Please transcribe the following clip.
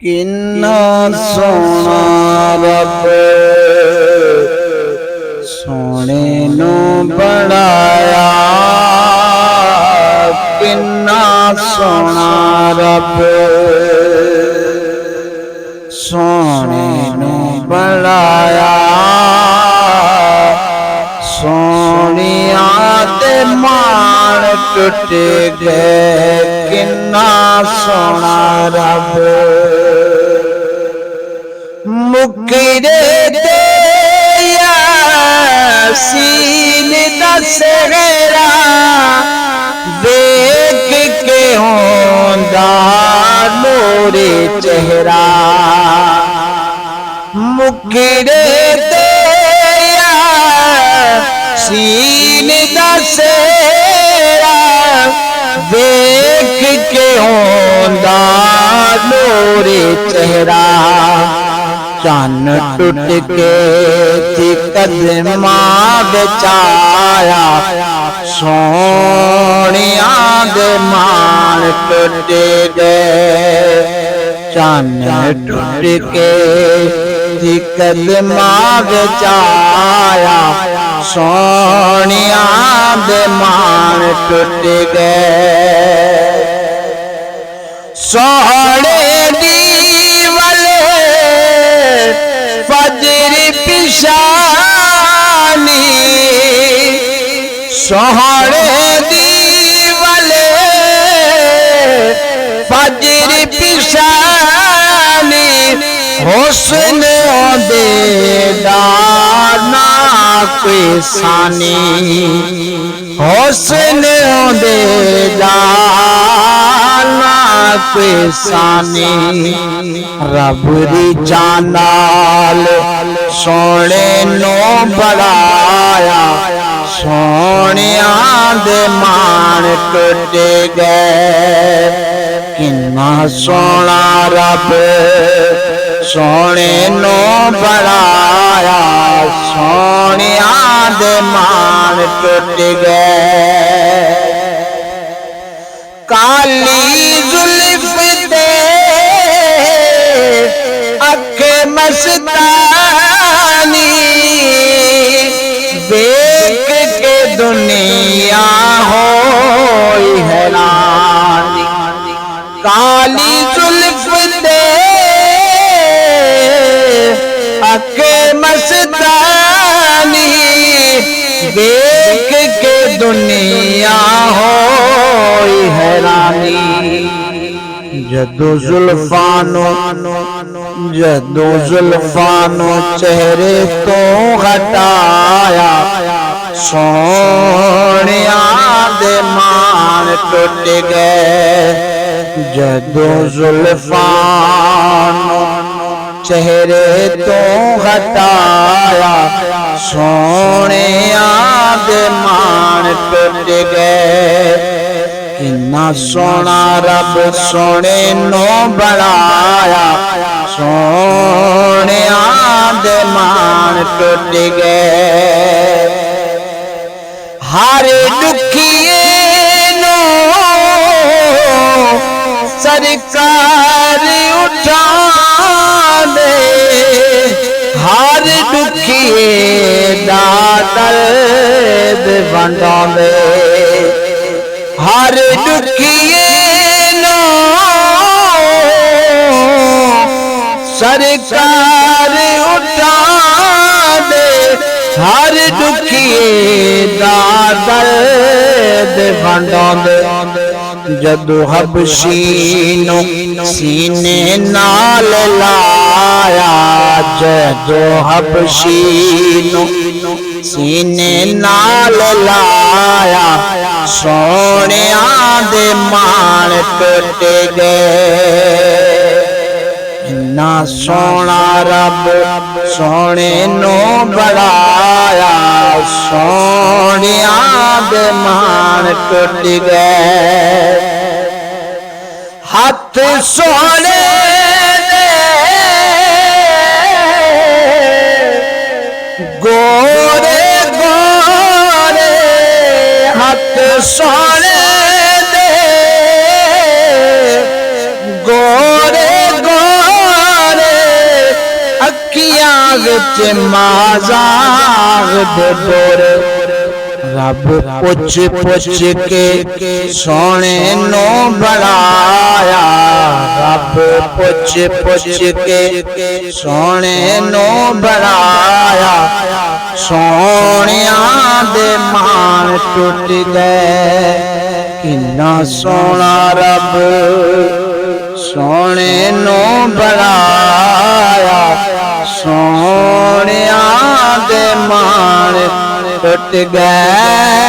किन्ना सोना रब सोने नू बनाया, किन्ना सोना रब सोने नू बनाया। सोनिया ते मान टुट गए, किन्ना सोना रब मुकरे दे यासीन दसगरा देख के होंदा नूरे चेहरा। मुकरे दे यासीन दसगरा देख के होंदा नूरे चेहरा। चन्न टुट के थी कदमा बचाया, सोनिया दे मान टुट गए। चन्न टुट के थी कदमा बचाया, सोनिया दे मान टुट गए। सोहरे फजर पिशानी, सोहरे दीवाले फजर पिशानी। हुस्न दे दाना कोई सानी, हुस्न दे दाना कोई सानी। रब दी जानाल सोने नो बढ़ाया, सोनिया दे मान टुट गए। किन्ना सोना रब सोने नो बढ़ाया, सोनिया दे मान टुट गए। काली जुल्फ दे अख मस्तानी, देख के दुनिया होई हैरान। काली जुल्फ दे अख मस्तानी, देख के दुनिया होई हैरानी। जदो जुल्फानो चेहरे तो हटाया, सोनिया दे मान टुट गए। जदो जुल्फानो चेहरे तो हटाया, सोनिया दे मान टुट गए। किन्ना सोना रब सोने नो बढ़ाया, सोनिया दे मान टुट गए। हर दुखिए नो सरकार उठा दे, हर दुखिए दा दर्द वंडा दे। हर दुखिए नो सरकार उठा दे, हर दुखिए दा दर्द वंडा दे। जदो हबशीनो सीने नाल लाया, जदो हबशीनो सीने नाल लाया, सोनिया दे मान टुट गए। इन्ना सोना रब सोने नो बढ़ाया, सोनिया दे मान टुट गए। हाथ सोने दे गोरे गोरे, हाथ सोने दे गोरे गोरे। विच माज़ाग दे डोरे रब पुछ पुछ के सोने नो बनाया रब पुछ पुछ के सोने नो बनाया सोनिया दे मान टूट गए किन्ना सोना रब सोने नो बनाया सोनिया दे मान टूट गए